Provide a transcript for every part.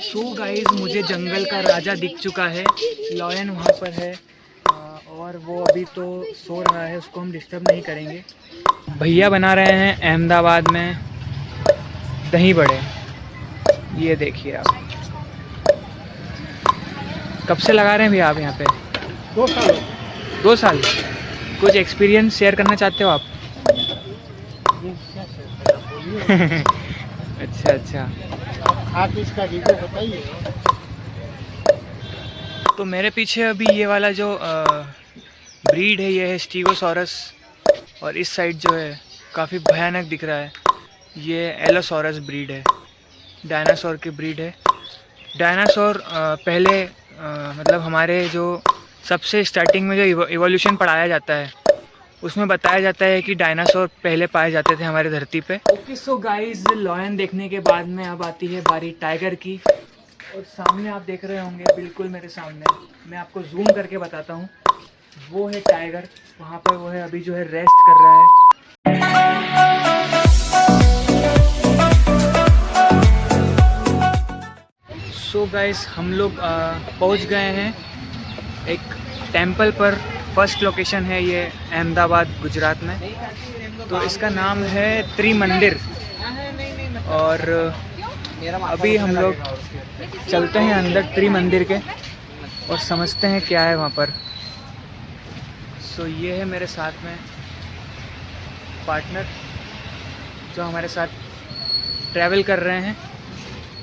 So guys, मुझे जंगल का राजा दिख चुका है। लॉयन वहाँ पर है और वो अभी तो सो रहा है, उसको हम डिस्टर्ब नहीं करेंगे। भैया बना रहे हैं अहमदाबाद में दही बड़े। ये देखिए आप, कब से लगा रहे हैं भैया आप यहाँ पे? 2 साल। 2 साल। कुछ एक्सपीरियंस शेयर करना चाहते हो आप? अच्छा अच्छा। आप इसका रिव्यू बताइए। तो मेरे पीछे अभी ये वाला जो ब्रीड है, ये है स्टीगोसॉरस। और इस साइड जो है काफ़ी भयानक दिख रहा है, ये एलोसॉरस ब्रीड है, डायनासोर की ब्रीड है। डायनासोर पहले मतलब हमारे जो सबसे स्टार्टिंग में जो इवोल्यूशन पढ़ाया जाता है उसमें बताया जाता है कि डायनासोर पहले पाए जाते थे हमारे धरती पे। ओके सो गाइस, लॉयन देखने के बाद में अब आती है बारी टाइगर की। और सामने आप देख रहे होंगे, बिल्कुल मेरे सामने, मैं आपको जूम करके बताता हूँ, वो है टाइगर। वहाँ पर वो है, अभी जो है रेस्ट कर रहा है। सो गाइस, हम लोग पहुँच गए हैं एक टेंपल पर। फर्स्ट लोकेशन है ये अहमदाबाद गुजरात में। तो इसका नाम है त्रिमंदिर। और अभी हम लोग चलते हैं अंदर त्रिमंदिर के और समझते हैं क्या है वहाँ पर। सो ये है मेरे साथ में पार्टनर जो हमारे साथ ट्रैवल कर रहे हैं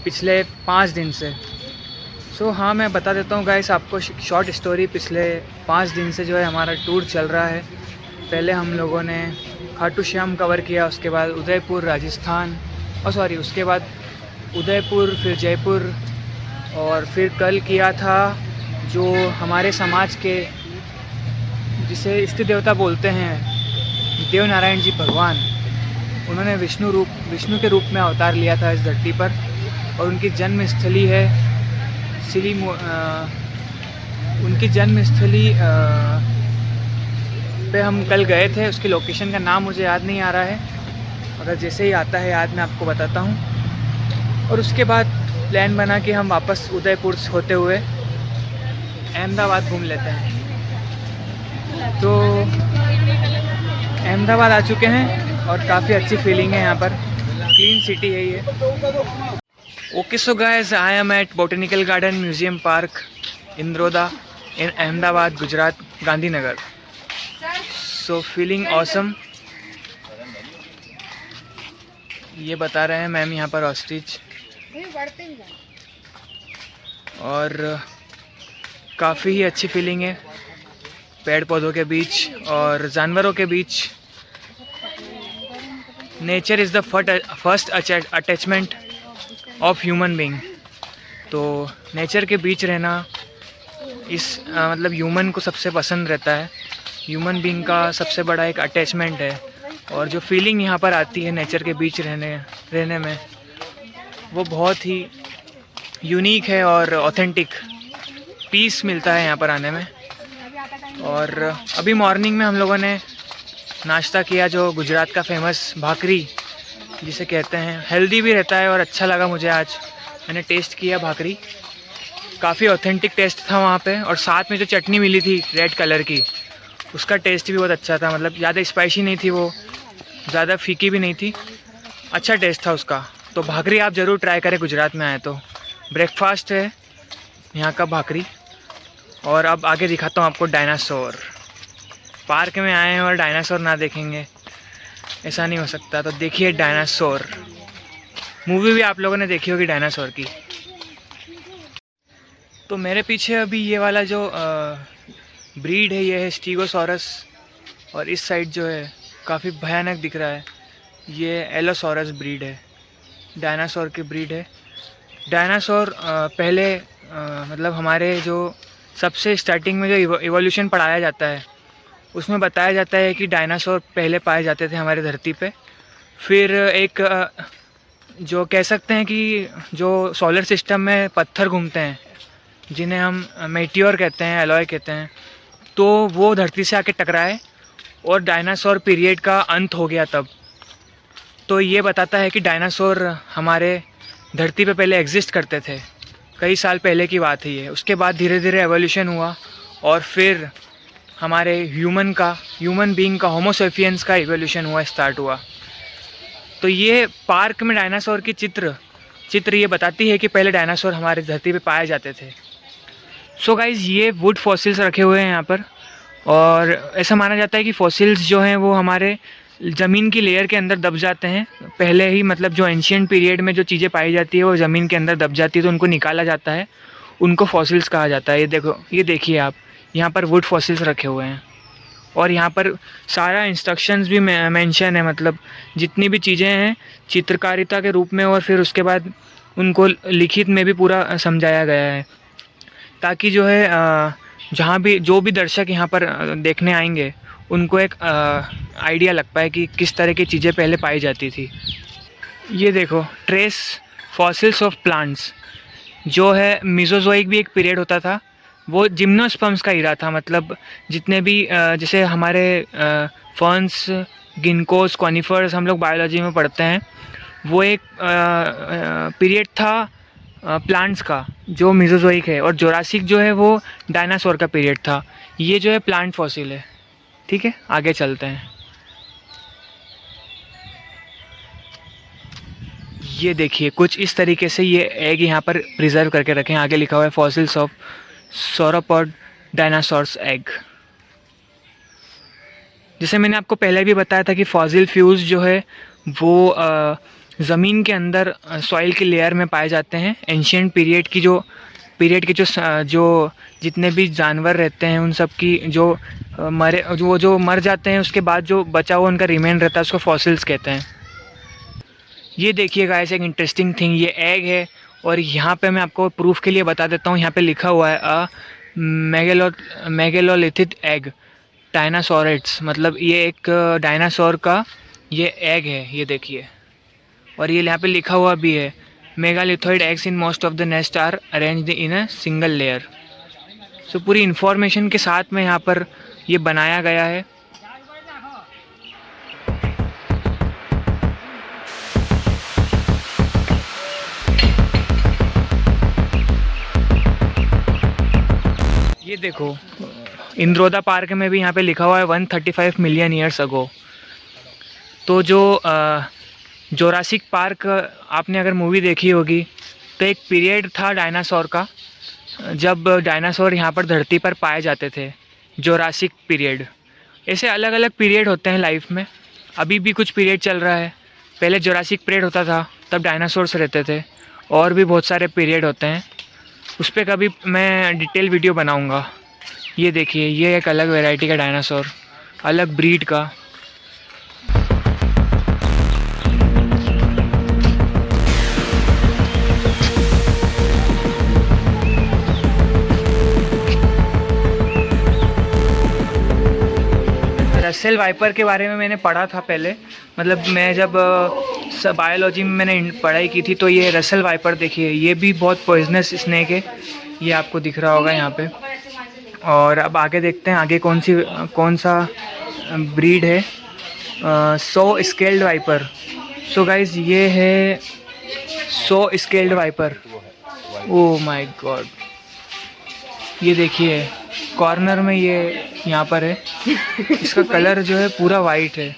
पिछले 5 दिन से। सो हाँ, मैं बता देता हूँ गाइस आपको शॉर्ट स्टोरी। पिछले 5 दिन से जो है हमारा टूर चल रहा है। पहले हम लोगों ने खाटू श्याम कवर किया, उसके बाद उदयपुर राजस्थान, उसके बाद उदयपुर, फिर जयपुर, और फिर कल किया था जो हमारे समाज के, जिसे इष्ट देवता बोलते हैं, देव नारायण जी भगवान। उन्होंने विष्णु के रूप में अवतार लिया था इस धरती पर, और उनकी जन्मस्थली है उनकी जन्मस्थली पे हम कल गए थे। उसकी लोकेशन का नाम मुझे याद नहीं आ रहा है, अगर जैसे ही आता है याद मैं आपको बताता हूँ। और उसके बाद प्लान बना कि हम वापस उदयपुर होते हुए अहमदाबाद घूम लेते हैं। तो अहमदाबाद आ चुके हैं और काफ़ी अच्छी फीलिंग है यहाँ पर। क्लीन सिटी है ये। Okay so guys, I am at botanical garden museum park Indroda in Ahmedabad Gujarat, Gandhinagar. So feeling awesome. ये बता रहे हैं मैम यहाँ पर ऑस्ट्रिच, और काफ़ी ही अच्छी फीलिंग है पेड़ पौधों के बीच और जानवरों के बीच। Nature is the first attachment of human being. तो नेचर के बीच रहना इस मतलब ह्यूमन को सबसे पसंद रहता है। ह्यूमन बीइंग का सबसे बड़ा एक अटैचमेंट है, और जो फीलिंग यहाँ पर आती है नेचर के बीच रहने में, वो बहुत ही यूनिक है और ऑथेंटिक। पीस मिलता है यहाँ पर आने में। और अभी मॉर्निंग में हम लोगों ने नाश्ता किया, जो गुजरात का फेमस भाकरी जिसे कहते हैं। हेल्दी भी रहता है और अच्छा लगा मुझे। आज मैंने टेस्ट किया भाकरी, काफ़ी ऑथेंटिक टेस्ट था वहाँ पे। और साथ में जो चटनी मिली थी रेड कलर की, उसका टेस्ट भी बहुत अच्छा था। मतलब ज़्यादा स्पाइसी नहीं थी वो, ज़्यादा फीकी भी नहीं थी, अच्छा टेस्ट था उसका। तो भाकरी आप ज़रूर ट्राई करें गुजरात में आए तो। ब्रेकफास्ट है यहाँ का भाकरी। और अब आगे दिखाता हूँ आपको डायनासोर। पार्क में आए हैं और डायनासोर ना देखेंगे, ऐसा नहीं हो सकता। तो देखिए डायनासोर, मूवी भी आप लोगों ने देखी होगी डायनासोर की। तो मेरे पीछे अभी ये वाला जो ब्रीड है, ये है स्टीगोसॉरस। और इस साइड जो है काफ़ी भयानक दिख रहा है, ये एलोसॉरस ब्रीड है, डायनासोर की ब्रीड है। डायनासोर पहले मतलब हमारे जो सबसे स्टार्टिंग में जो इवोल्यूशन पढ़ाया जाता है उसमें बताया जाता है कि डायनासोर पहले पाए जाते थे हमारे धरती पे। फिर एक जो कह सकते हैं कि जो सोलर सिस्टम में पत्थर घूमते हैं, जिन्हें हम मेटियोर कहते हैं, एलॉय कहते हैं, तो वो धरती से आके टकराए और डायनासोर पीरियड का अंत हो गया तब। तो ये बताता है कि डायनासोर हमारे धरती पे पहले एग्जिस्ट करते थे। कई साल पहले की बात है ये। उसके बाद धीरे धीरे एवोल्यूशन हुआ और फिर हमारे ह्यूमन बीइंग का, होमो सेपियंस का एवोल्यूशन हुआ, स्टार्ट हुआ। तो ये पार्क में डायनासोर की चित्र ये बताती है कि पहले डायनासोर हमारे धरती पे पाए जाते थे। सो गाइज़, ये वुड फॉसिल्स रखे हुए हैं यहाँ पर, और ऐसा माना जाता है कि फॉसिल्स जो हैं वो हमारे ज़मीन की लेयर के अंदर दब जाते हैं पहले ही। मतलब जो एंशियंट पीरियड में जो चीज़ें पाई जाती है वो ज़मीन के अंदर दब जाती है, तो उनको निकाला जाता है, उनको फॉसिल्स कहा जाता है। ये देखो, ये देखिए आप, यहाँ पर वुड फॉसिल्स रखे हुए हैं, और यहाँ पर सारा इंस्ट्रक्शंस भी मेंशन है। मतलब जितनी भी चीज़ें हैं चित्रकारिता के रूप में, और फिर उसके बाद उनको लिखित में भी पूरा समझाया गया है, ताकि जो है जहाँ भी जो भी दर्शक यहाँ पर देखने आएंगे उनको एक आइडिया लग पाए कि किस तरह की चीज़ें पहले पाई जाती थी। ये देखो, ट्रेस फॉसिल्स ऑफ प्लांट्स, जो है मीसोजोइक भी एक पीरियड होता था, वो जिम्नोस्पर्म्स का ईरा था। मतलब जितने भी जैसे हमारे फर्न्स, गिनकोस, कॉनिफर्स हम लोग बायोलॉजी में पढ़ते हैं, वो एक पीरियड था प्लांट्स का जो मीसोजोइक है, और जोरासिक जो है वो डायनासोर का पीरियड था। ये जो है प्लांट फॉसिल है। ठीक है, आगे चलते हैं। ये देखिए, कुछ इस तरीके से ये एग यहाँ पर प्रिजर्व करके रखे हैं। आगे लिखा हुआ है फॉसिल्स ऑफ सोरोपॉड डायनासोर्स एग। जैसे मैंने आपको पहले भी बताया था कि फॉसिल फ्यूल्स जो है वो ज़मीन के अंदर सॉइल की लेयर में पाए जाते हैं। एंशियंट पीरियड की जो जितने भी जानवर रहते हैं उन सब की जो मर जाते हैं, उसके बाद जो बचा हुआ उनका रिमेन रहता है, उसको फॉसिल्स कहते हैं। ये देखिएगा, ऐसे एक इंटरेस्टिंग थिंग, ये एग है, और यहाँ पे मैं आपको प्रूफ के लिए बता देता हूँ। यहाँ पे लिखा हुआ है मेगेलोलिथिक एग डायनासोरेट्स, मतलब ये एक डायनासोर का ये एग है, ये देखिए। और ये यहाँ पे लिखा हुआ भी है, megalithoid eggs in most of the nest are arranged in a single layer. So पूरी इन्फॉर्मेशन के साथ में यहाँ पर ये बनाया गया है। ये देखो, इंद्रोदा पार्क में भी यहाँ पे लिखा हुआ है 135 मिलियन ईयर्स अगो। तो जो जोरासिक पार्क, आपने अगर मूवी देखी होगी, तो एक पीरियड था डायनासोर का, जब डायनासोर यहाँ पर धरती पर पाए जाते थे, जोरासिक पीरियड। ऐसे अलग अलग पीरियड होते हैं लाइफ में, अभी भी कुछ पीरियड चल रहा है। पहले जोरासिक पीरियड होता था, तब डायनासोर्स रहते थे, और भी बहुत सारे पीरियड होते हैं, उस पर कभी मैं डिटेल वीडियो बनाऊंगा। ये देखिए, ये एक अलग वैरायटी का डायनासोर, अलग ब्रीड का। रसेल वाइपर के बारे में मैंने पढ़ा था पहले, मतलब मैं जब बायोलॉजी में मैंने पढ़ाई की थी, तो ये रसेल वाइपर देखिए, ये भी बहुत पॉइजनस स्नेक है, ये आपको दिख रहा होगा यहाँ पे। और अब आगे देखते हैं आगे कौन सा ब्रीड है। So scaled viper. So guys, ये है so scaled viper. Oh my God, ये देखिए कॉर्नर में ये यहाँ पर है, इसका कलर जो है पूरा वाइट है।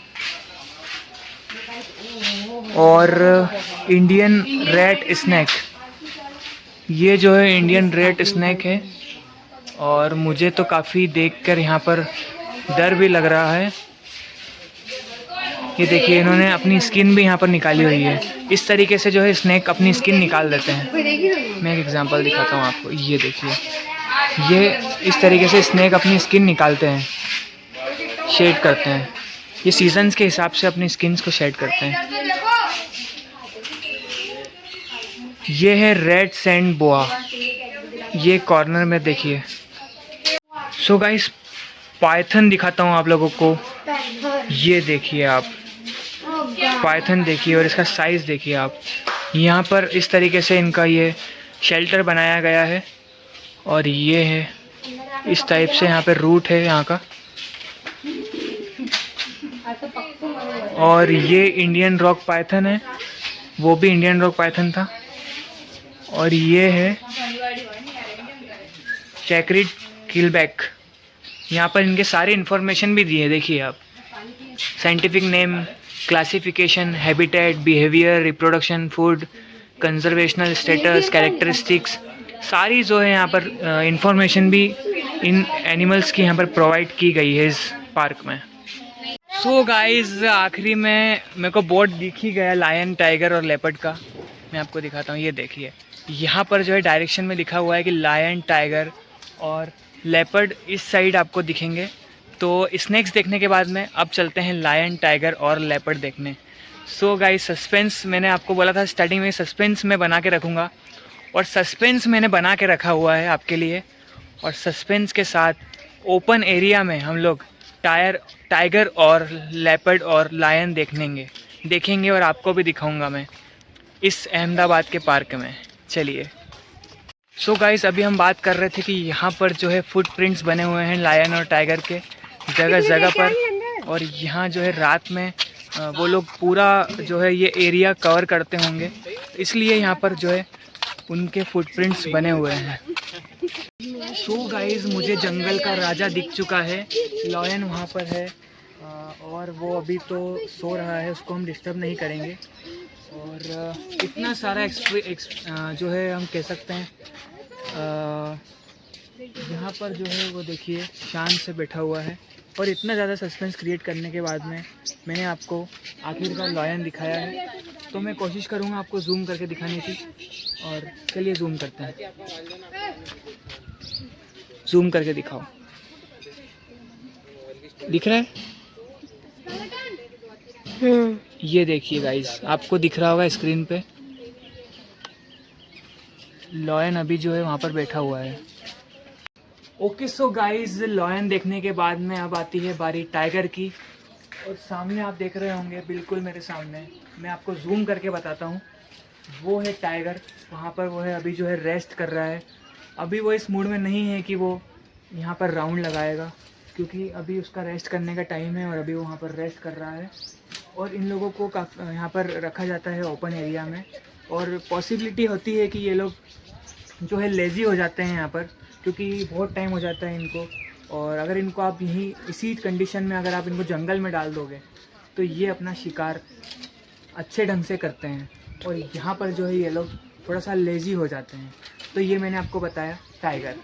और इंडियन रेड स्नैक, ये जो है इंडियन रेड स्नैक है, और मुझे तो काफ़ी देखकर यहाँ पर डर भी लग रहा है। ये देखिए, इन्होंने अपनी स्किन भी यहाँ पर निकाली हुई है। इस तरीके से जो है स्नैक अपनी स्किन निकाल देते हैं। मैं एक एग्जांपल दिखाता हूँ आपको, ये देखिए, ये इस तरीके से स्नैक अपनी स्किन निकालते हैं, शेड करते हैं। ये सीजन्स के हिसाब से अपनी स्किन्स को शेड करते हैं। ये है रेड सैंड बोआ, ये कॉर्नर में देखिए। सो गाइस, पाइथन दिखाता हूँ आप लोगों को। ये देखिए आप, पाइथन देखिए, और इसका साइज़ देखिए आप। यहाँ पर इस तरीके से इनका ये शेल्टर बनाया गया है, और ये है इस टाइप से यहाँ पे रूट है यहाँ का। और ये इंडियन रॉक पाइथन है, वो भी इंडियन रॉक पाइथन था। और ये है चैक्रिड किलबैक। यहाँ पर इनके सारे इन्फॉर्मेशन भी दिए, देखिए आप। Scientific name, classification, habitat, behaviour, reproduction, food, conservational status, characteristics, सारी जो है यहाँ पर इंफॉर्मेशन भी इन एनिमल्स की यहाँ पर प्रोवाइड की गई है इस पार्क में। सो गाइज, आखिरी में मेरे को बोर्ड दिख ही गया लायन, टाइगर और लेपर्ड का। मैं आपको दिखाता हूँ, ये देखिए। यहाँ पर जो है डायरेक्शन में लिखा हुआ है कि लायन, टाइगर और लेपर्ड इस साइड आपको दिखेंगे। तो स्नैक्स देखने के बाद में अब चलते हैं लायन, टाइगर और लेपर्ड देखने। सो गाइस, सस्पेंस मैंने आपको बोला था स्टार्टिंग में, सस्पेंस मैं बना के रखूँगा और सस्पेंस मैंने बना के रखा हुआ है आपके लिए। और सस्पेंस के साथ ओपन एरिया में हम लोग टाइगर और लेपर्ड और लायन देखेंगे और आपको भी दिखाऊंगा मैं इस अहमदाबाद के पार्क में। चलिए। सो गाइस, अभी हम बात कर रहे थे कि यहाँ पर जो है फुटप्रिंट्स बने हुए हैं लायन और टाइगर के जगह जगह पर। और यहाँ जो है रात में वो लोग पूरा जो है ये एरिया कवर करते होंगे, इसलिए यहाँ पर जो है उनके फुटप्रिंट्स बने हुए हैं। सो गाइस, मुझे जंगल का राजा दिख चुका है। लायन वहाँ पर है और वो अभी तो सो रहा है, उसको हम डिस्टर्ब नहीं करेंगे। और इतना सारा जो है हम कह सकते हैं यहाँ पर जो है वो देखिए शांत से बैठा हुआ है। और इतना ज़्यादा सस्पेंस क्रिएट करने के बाद में मैंने आपको आखिरकार लायन दिखाया है, तो मैं कोशिश करूँगा आपको जूम करके दिखाने की। और चलिए जूम करते हैं, जूम करके दिखाओ। दिख रहा है? ये देखिए गाइस, आपको दिख रहा होगा स्क्रीन पे, लायन अभी जो है वहाँ पर बैठा हुआ है। ओके, सो गाइस, लायन देखने के बाद में अब आती है बारी टाइगर की। और सामने आप देख रहे होंगे, बिल्कुल मेरे सामने, मैं आपको जूम करके बताता हूँ, वो है टाइगर। वहाँ पर वो है, अभी जो है रेस्ट कर रहा है। अभी वो इस मूड में नहीं है कि वो यहाँ पर राउंड लगाएगा, क्योंकि अभी उसका रेस्ट करने का टाइम है और अभी वो वहाँ पर रेस्ट कर रहा है। और इन लोगों को यहाँ पर रखा जाता है ओपन एरिया में। और पॉसिबिलिटी होती है कि ये लोग जो है लेज़ी हो जाते हैं यहाँ पर, क्योंकि बहुत टाइम हो जाता है इनको। और अगर इनको आप यहीं इसी कंडीशन में अगर आप इनको जंगल में डाल दोगे तो ये अपना शिकार अच्छे ढंग से करते हैं। और यहाँ पर जो है ये लोग थोड़ा सा लेज़ी हो जाते हैं। तो ये मैंने आपको बताया टाइगर।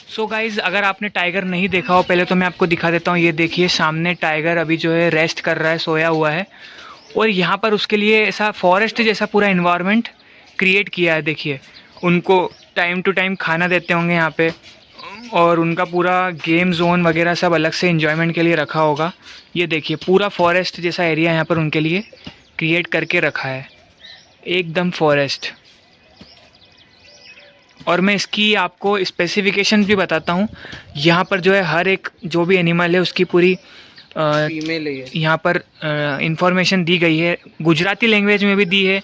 सो गाइज़, अगर आपने टाइगर नहीं देखा हो पहले तो मैं आपको दिखा देता हूँ। ये देखिए सामने टाइगर अभी जो है रेस्ट कर रहा है, सोया हुआ है। और यहाँ पर उसके लिए ऐसा फॉरेस्ट जैसा पूरा इन्वायरमेंट क्रिएट किया है। देखिए, उनको टाइम टू टाइम खाना देते होंगे यहाँ पे, और उनका पूरा गेम जोन वगैरह सब अलग से एंजॉयमेंट के लिए रखा होगा। ये देखिए पूरा फॉरेस्ट जैसा एरिया यहाँ पर उनके लिए क्रिएट करके रखा है, एकदम फॉरेस्ट। और मैं इसकी आपको स्पेसिफिकेशन भी बताता हूँ। यहाँ पर जो है हर एक जो भी एनिमल है उसकी पूरी फीमेल है, यहाँ पर इंफॉर्मेशन दी गई है। गुजराती लैंग्वेज में भी दी है,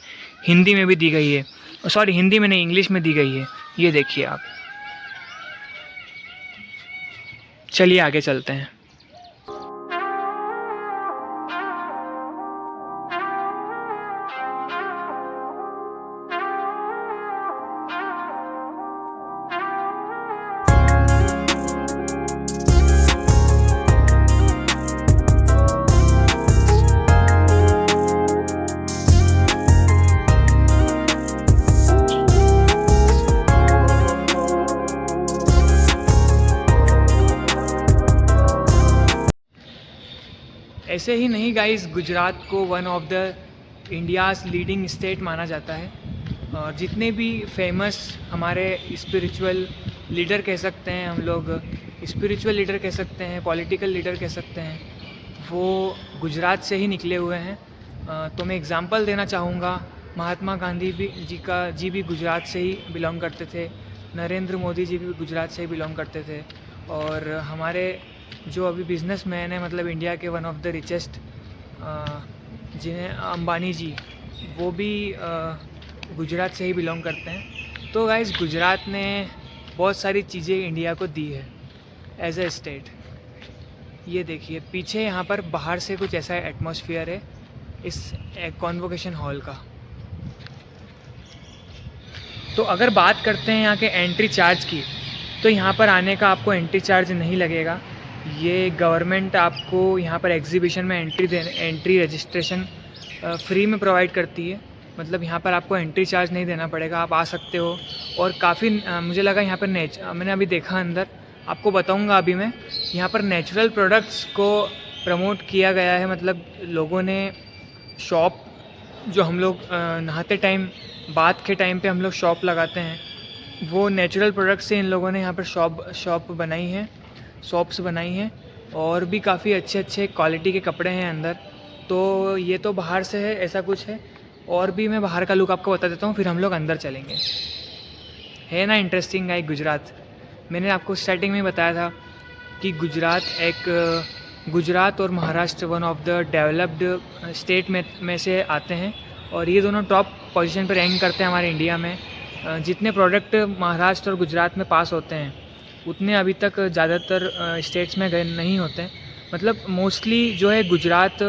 हिंदी में भी दी गई है। सॉरी, हिंदी में नहीं, इंग्लिश में दी गई है। ये देखिए आप। चलिए आगे चलते हैं। ऐसे ही नहीं गाइस, गुजरात को one of the India's leading state माना जाता है। और जितने भी फेमस हमारे स्पिरिचुअल लीडर कह सकते हैं, हम लोग स्पिरिचुअल लीडर कह सकते हैं, पॉलिटिकल लीडर कह सकते हैं, वो गुजरात से ही निकले हुए हैं। तो मैं एग्ज़ाम्पल देना चाहूँगा, महात्मा गांधी जी भी गुजरात से ही बिलोंग करते थे। नरेंद्र मोदी जी भी गुजरात से ही बिलोंग करते थे। और हमारे जो अभी बिजनेसमैन है, मतलब इंडिया के वन ऑफ द रिचेस्ट जिन्हें अंबानी जी, वो भी गुजरात से ही बिलोंग करते हैं। तो गाइस, गुजरात ने बहुत सारी चीज़ें इंडिया को दी है एज ए स्टेट। ये देखिए पीछे यहाँ पर बाहर से कुछ ऐसा एटमॉस्फेयर है इस कॉन्वोकेशन हॉल का। तो अगर बात करते हैं यहाँ के एंट्री चार्ज की, तो यहाँ पर आने का आपको एंट्री चार्ज नहीं लगेगा। ये गवर्नमेंट आपको यहाँ पर एग्जीबिशन में एंट्री रजिस्ट्रेशन फ्री में प्रोवाइड करती है। मतलब यहाँ पर आपको एंट्री चार्ज नहीं देना पड़ेगा, आप आ सकते हो। और काफ़ी मुझे लगा यहाँ पर मैंने अभी देखा अंदर, आपको बताऊँगा अभी मैं। यहाँ पर नेचुरल प्रोडक्ट्स को प्रमोट किया गया है। मतलब लोगों ने शॉप, जो हम लोग नहाते टाइम, बाथ के टाइम पे हम लोग शॉप लगाते हैं, वो नेचुरल प्रोडक्ट से इन लोगों ने यहाँ पर शॉप बनाई है, शॉप्स बनाई हैं। और भी काफ़ी अच्छे अच्छे क्वालिटी के कपड़े हैं अंदर। तो ये तो बाहर से है, ऐसा कुछ है। और भी मैं बाहर का लुक आपको बता देता हूँ, फिर हम लोग अंदर चलेंगे। है ना इंटरेस्टिंग गाइस गुजरात। मैंने आपको स्टार्टिंग में बताया था कि गुजरात और Maharashtra one of the developed state में से आते हैं। और ये दोनों टॉप पोजीशन पर रैंक करते हैं हमारे इंडिया में। जितने प्रोडक्ट महाराष्ट्र और गुजरात में पास होते हैं, उतने अभी तक ज़्यादातर स्टेट्स में गए नहीं होते हैं। मतलब मोस्टली जो है गुजरात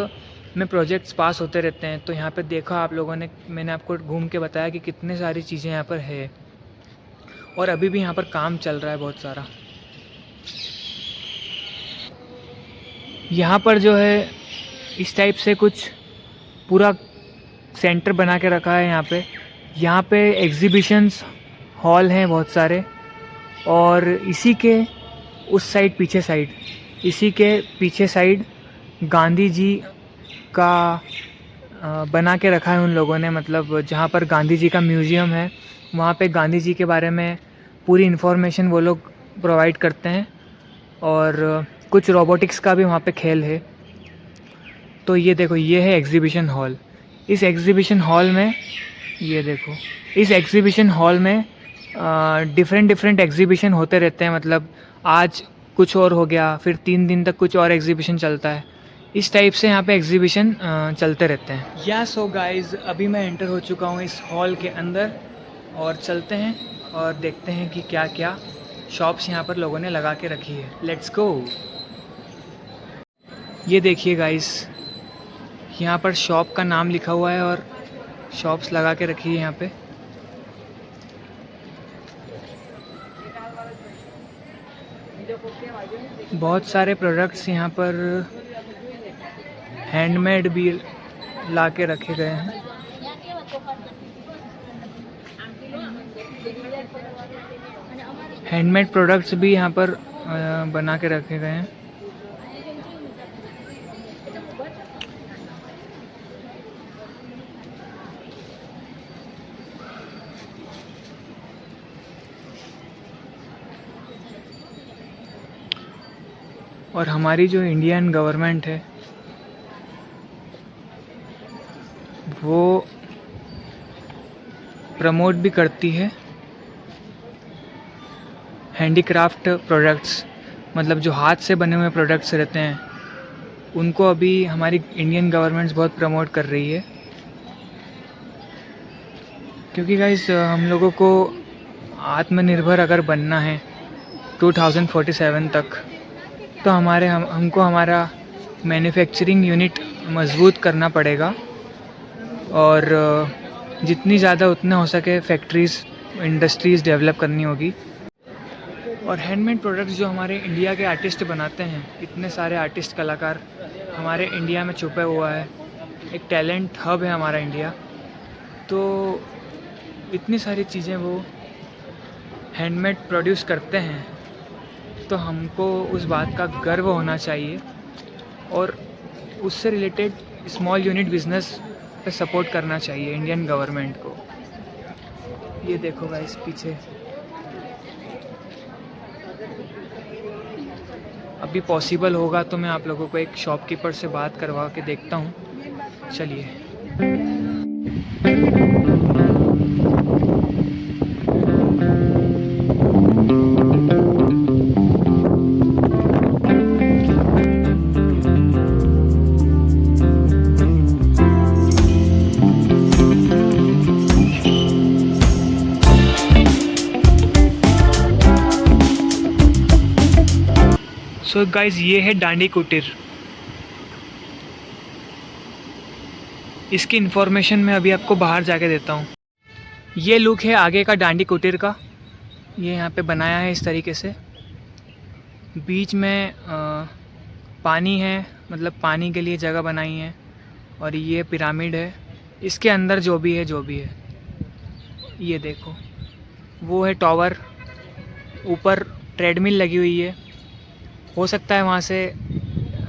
में प्रोजेक्ट्स पास होते रहते हैं। तो यहाँ पे देखा आप लोगों ने, मैंने आपको घूम के बताया कि कितने सारी चीज़ें यहाँ पर है। और अभी भी यहाँ पर काम चल रहा है बहुत सारा। यहाँ पर जो है इस टाइप से कुछ पूरा सेंटर बना के रखा है यहाँ पे एग्जीबिशंस हॉल हैं बहुत सारे। और इसी के उस साइड इसी के पीछे साइड गांधी जी का बना के रखा है उन लोगों ने। मतलब जहाँ पर गांधी जी का म्यूज़ियम है, वहाँ पे गांधी जी के बारे में पूरी इन्फॉर्मेशन वो लोग प्रोवाइड करते हैं। और कुछ रोबोटिक्स का भी वहाँ पे खेल है। तो ये देखो, ये है एग्जीबिशन हॉल। इस एग्जीबिशन हॉल में ये देखो, इस एग्जीबिशन हॉल में डिफरेंट एग्जीबिशन होते रहते हैं। मतलब आज कुछ और हो गया, फिर 3 दिन तक कुछ और एग्जीबिशन चलता है। इस टाइप से यहाँ पे एग्जीबिशन चलते रहते हैं। या सो गाइस, अभी मैं एंटर हो चुका हूँ इस हॉल के अंदर, और चलते हैं और देखते हैं कि क्या क्या शॉप्स यहाँ पर लोगों ने लगा के रखी है। Let's go. ये देखिए गाइस, यहाँ पर शॉप का नाम लिखा हुआ है और शॉप्स लगा के रखी है यहाँ पे। बहुत सारे प्रोडक्ट्स यहाँ पर हैंडमेड भी ला के रखे गए हैं। हैंडमेड प्रोडक्ट्स भी यहाँ पर बना के रखे गए हैं। और हमारी जो इंडियन गवर्नमेंट है, वो प्रमोट भी करती है हैंडीक्राफ्ट प्रोडक्ट्स। मतलब जो हाथ से बने हुए प्रोडक्ट्स रहते हैं, उनको अभी हमारी इंडियन गवर्नमेंट बहुत प्रमोट कर रही है। क्योंकि गाइस, हम लोगों को आत्मनिर्भर अगर बनना है 2047 तक, तो हमको हमारा मैन्युफैक्चरिंग यूनिट मजबूत करना पड़ेगा। और जितनी ज़्यादा उतना हो सके फैक्ट्रीज़, इंडस्ट्रीज़ डेवलप करनी होगी। और हैंडमेड प्रोडक्ट्स जो हमारे इंडिया के आर्टिस्ट बनाते हैं, इतने सारे आर्टिस्ट, कलाकार हमारे इंडिया में छुपे हुआ है। एक टैलेंट हब है हमारा इंडिया। तो इतनी सारी चीज़ें वो हैंडमेड प्रोड्यूस करते हैं, तो हमको उस बात का गर्व होना चाहिए। और उससे रिलेटेड स्मॉल यूनिट बिज़नेस पे सपोर्ट करना चाहिए इंडियन गवर्नमेंट को। ये देखो गाइस पीछे, अभी पॉसिबल होगा तो मैं आप लोगों को एक शॉपकीपर से बात करवा के देखता हूँ। चलिए। सो गाइस, ये है डांडी कुटीर। इसकी इन्फॉर्मेशन मैं अभी आपको बाहर जाके देता हूँ। ये लुक है आगे का डांडी कुटीर का। ये यहाँ पे बनाया है इस तरीके से, बीच में पानी है, मतलब पानी के लिए जगह बनाई है। और ये पिरामिड है, इसके अंदर जो भी है ये देखो, वो है टॉवर, ऊपर ट्रेडमिल लगी हुई है, हो सकता है वहाँ से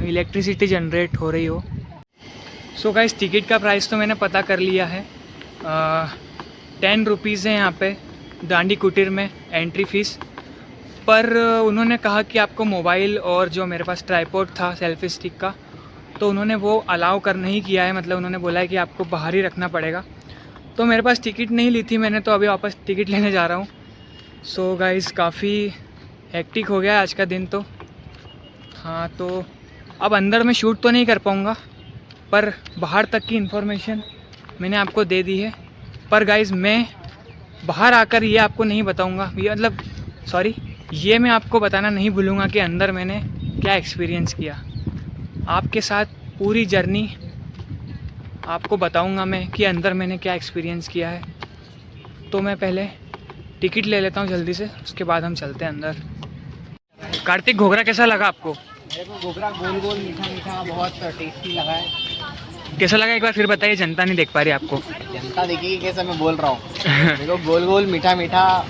इलेक्ट्रिसिटी जनरेट हो रही हो। सो गाइस, टिकट का प्राइस तो मैंने पता कर लिया है, 10 रुपीज़ है यहाँ पे डांडी कुटीर में एंट्री फ़ीस। पर उन्होंने कहा कि आपको मोबाइल और जो मेरे पास ट्राइपॉड था सेल्फी स्टिक का, तो उन्होंने वो अलाउ कर नहीं किया है, मतलब उन्होंने बोला है कि आपको बाहर ही रखना पड़ेगा। तो मेरे पास टिकट नहीं ली थी मैंने, तो अभी वापस टिकट लेने जा रहा हूँ। सो गाइस, काफ़ी हेक्टिक हो गया आज का दिन तो। हाँ, तो अब अंदर में शूट तो नहीं कर पाऊँगा, पर बाहर तक की इन्फॉर्मेशन मैंने आपको दे दी है। पर गाइस, मैं बाहर आकर ये आपको नहीं बताऊँगा, ये मतलब सॉरी, ये मैं आपको बताना नहीं भूलूँगा कि अंदर मैंने क्या एक्सपीरियंस किया। आपके साथ पूरी जर्नी आपको बताऊँगा मैं कि अंदर मैंने क्या एक्सपीरियंस किया है। तो मैं पहले टिकट ले लेता हूँ जल्दी से, उसके बाद हम चलते हैं अंदर। कार्तिक, घोघरा कैसा लगा आपको? मेरे को घोघरा गोल गोल मीठा मीठा बहुत टेस्टी लगा है। कैसा लगा एक बार फिर बताइए, जनता नहीं देख पा रही आपको। जनता देखिए कैसे मैं बोल रहा हूँ। मेरे को गोल गोल मीठा मीठा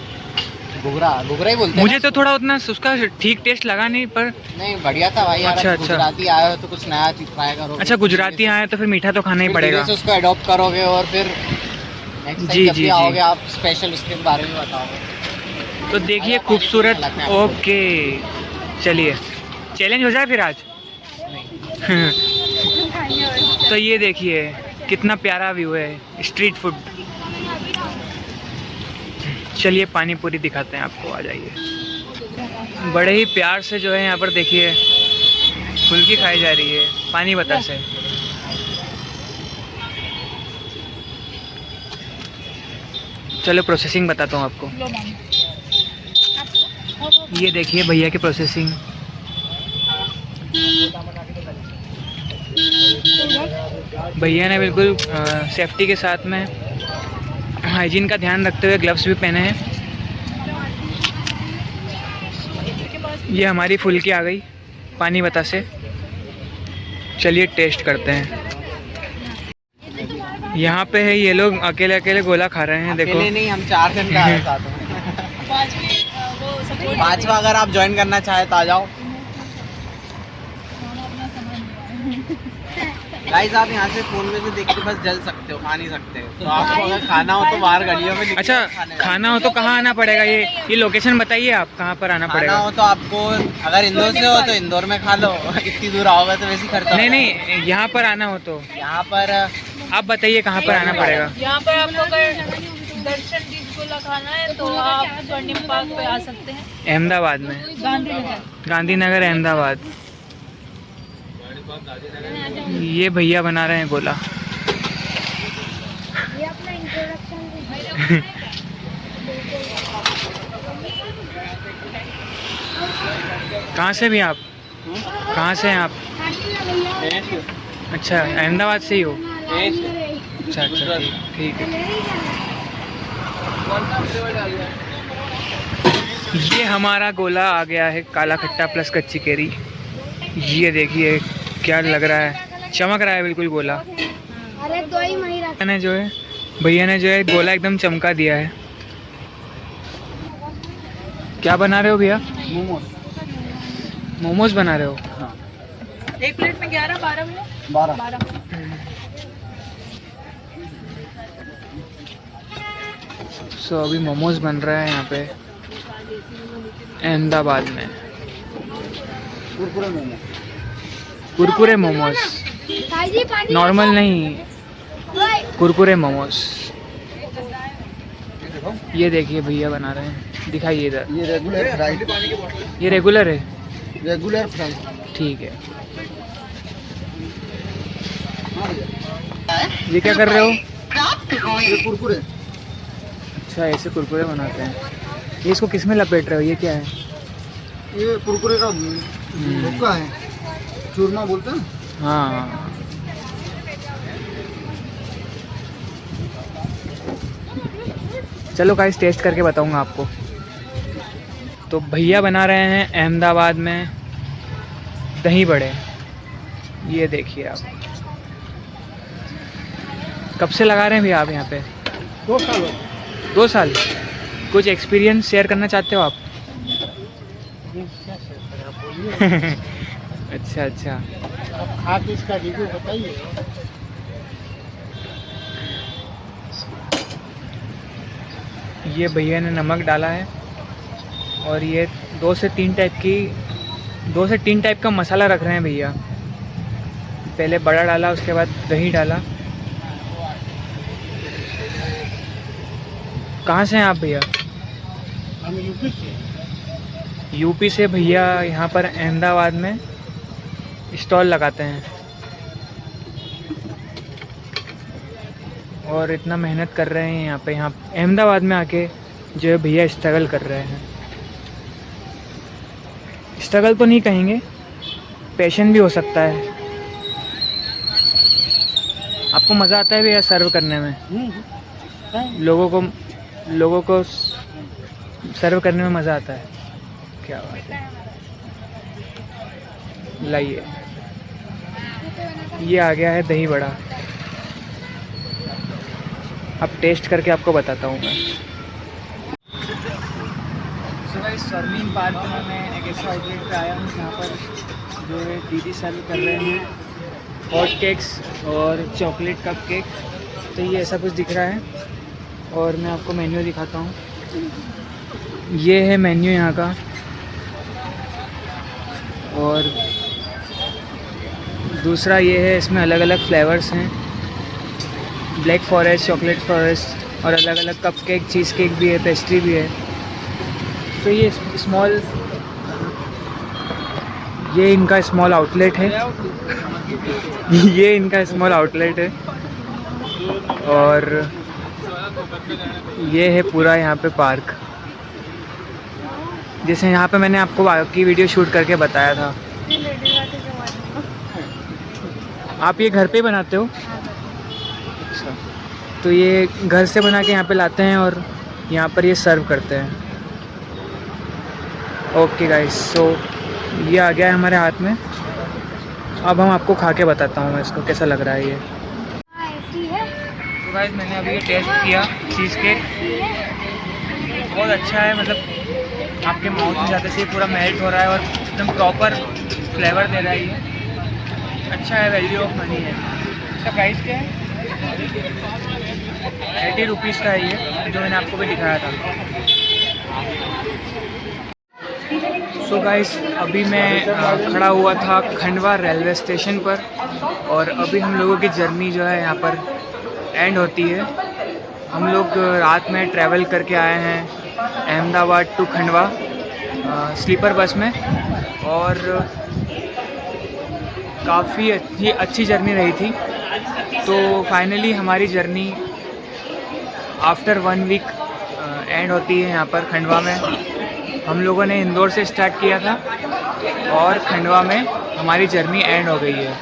घोघरा ही बोलते हैं। मुझे तो थोड़ा उतना उसका ठीक टेस्ट लगा नहीं, पर नहीं, बढ़िया था भाई यार। अच्छा। गुजराती आए हो तो कुछ नया चीज ट्राई करो। अच्छा, गुजराती आए तो फिर मीठा तो खाना ही पड़ेगा। उसको अडॉप्ट करोगे और फिर नेक्स्ट टाइम जब भी आओगे आप स्पेशल उसके बारे में बताओगे। तो देखिए खूबसूरत। ओके, चलिए चैलेंज हो जाए फिर आज। तो ये देखिए कितना प्यारा व्यू है, स्ट्रीट फूड। चलिए पानी पूरी दिखाते हैं आपको, आ जाइए। बड़े ही प्यार से जो है यहाँ पर देखिए फुल्की खाई जा रही है पानी बतासे। चलो प्रोसेसिंग बताता हूँ आपको। ये देखिए भैया की प्रोसेसिंग। भैया ने बिल्कुल सेफ्टी के साथ में हाइजीन का ध्यान रखते हुए ग्लव्स भी पहने हैं। ये हमारी फुल्की आ गई पानी बतासे। चलिए टेस्ट करते हैं। यहाँ पे है ये लोग अकेले अकेले गोला खा रहे हैं। देखो, अकेले नहीं, हम 4 जन का है साथ में। पांचवा अगर आप ज्वाइन करना चाहे तो आ जाओ। गाइस, आप यहाँ से फोन में से देख के बस जल सकते हो, खा नहीं सकते। तो आपको अगर खाना हो तो बाहर गलियों में। अच्छा, खाना हो तो कहाँ आना पड़ेगा? ये लोकेशन बताइए आप, कहाँ पर आना पड़ेगा? खाना हो तो आपको, अगर इंदौर से हो तो इंदौर में खा लो। इतनी दूर आओगे तो वैसे ही खर्चा। नहीं, यहाँ पर आना हो तो यहाँ पर आप बताइए कहाँ पर आना पड़ेगा। यहाँ पर आपको अगर दर्शन गोला खाना है तो आप स्वर्णिम पार्क पे आ सकते हैं, अहमदाबाद में। गांधीनगर अहमदाबाद। ये भैया बना रहे हैं गोला। ये अपना इंट्रोडक्शन कहाँ से भी आप? कहाँ से हैं आप? अच्छा, अहमदाबाद से ही हो? अच्छा, ठीक है। ये हमारा गोला आ गया है, काला खट्टा प्लस कच्ची केरी। ये देखिए क्या लग रहा है, चमक रहा है बिल्कुल गोला। अरे दो ही मही रख। भैया ने जो है गोला एकदम चमका दिया है। क्या बना रहे हो भैया? मोमोज बना रहे हो? हाँ। एक प्लेट में 11-12 में 12। सो अभी मोमोज बन रहा है यहाँ पे अहमदाबाद में। कुरकुरे मोमोज, नॉर्मल नहीं, कुरकुरे मोमोज। ये देखिए भैया बना रहे हैं, दिखाइए इधर। ये रेगुलर फ्राई। ये रेगुलर है? Regular fry. ठीक है। ये क्या कर रहे हो? ये कुरकुरे। अच्छा, ऐसे कुरकुरे बनाते हैं। ये इसको किस में लपेट रहे हो? ये क्या है? ये कुरकुरे का भुक्का है, चूरमा बोलते हैं। हाँ, चलो गाइस टेस्ट करके बताऊंगा आपको। तो भैया बना रहे हैं अहमदाबाद में दही बड़े, ये देखिए आप। कब से लगा रहे हैं भैया आप यहाँ पे? 2 साल 2 साल। कुछ एक्सपीरियंस शेयर करना चाहते हो आप? अच्छा अच्छा। अब खा के इसका रिव्यू बताइए। ये भैया ने नमक डाला है और ये 2 से 3 टाइप का मसाला रख रहे हैं भैया। पहले बड़ा डाला, उसके बाद दही डाला। कहाँ से हैं आप भैया? हम यूपी से। यूपी से भैया यहाँ पर अहमदाबाद में स्टॉल लगाते हैं और इतना मेहनत कर रहे हैं यहाँ अहमदाबाद में आके जो है भैया स्ट्रगल कर रहे हैं। स्ट्रगल तो नहीं कहेंगे, पैशन भी हो सकता है। आपको मज़ा आता है भैया सर्व करने में? लोगों को सर्व करने में मज़ा आता है। क्या बात है। लाइए, ये आ गया है दही बड़ा। अब टेस्ट करके आपको बताता हूँ मैं। सो गाइस, स्वर्णिम पार्क में मैं एक ऐसा आउटलेट पे आया हूँ जहाँ पर जो है दीदी सर्व कर रहे हैं हॉट केक्स और चॉकलेट कप केक। तो ये ऐसा कुछ दिख रहा है और मैं आपको मेन्यू दिखाता हूँ। ये है मेन्यू यहाँ का। और दूसरा ये है, इसमें अलग अलग फ्लेवर्स हैं, ब्लैक फॉरेस्ट, चॉकलेट फॉरेस्ट और अलग अलग कप केक, चीज़ केक भी है, पेस्ट्री भी है। तो ये इनका स्मॉल आउटलेट है। ये इनका स्मॉल आउटलेट है और ये है पूरा यहाँ पे पार्क। जैसे यहाँ पे मैंने आपको बाकी वीडियो शूट करके बताया था। आप ये घर पे बनाते हो? अच्छा। तो ये घर से बना के यहाँ पे लाते हैं और यहाँ पर ये सर्व करते हैं। ओके गाइस, सो ये आ गया है हमारे हाथ में। अब हम आपको खा के बताता हूँ मैं इसको कैसा लग रहा है ये। तो गाइस, मैंने अभी ये टेस्ट किया चीज़ केक। बहुत अच्छा है, मतलब आपके माउथ में जाते से पूरा मेल्ट हो रहा है और एकदम प्रॉपर फ्लेवर दे रहा है ये। अच्छा है, वैल्यू ऑफ मनी है। इसका प्राइस क्या है? 80 रुपीज़ का है ये, जो मैंने आपको भी दिखाया था। सो गाइस, अभी मैं खड़ा हुआ था खंडवा रेलवे स्टेशन पर और अभी हम लोगों की जर्नी जो है यहाँ पर एंड होती है। हम लोग रात में ट्रैवल करके आए हैं Ahmedabad to Khandwa sleeper bus में और काफ़ी अच्छी जर्नी रही थी। तो फाइनली हमारी जर्नी आफ्टर 1 वीक एंड होती है यहाँ पर खंडवा में। हम लोगों ने इंदौर से स्टार्ट किया था और खंडवा में हमारी जर्नी एंड हो गई है।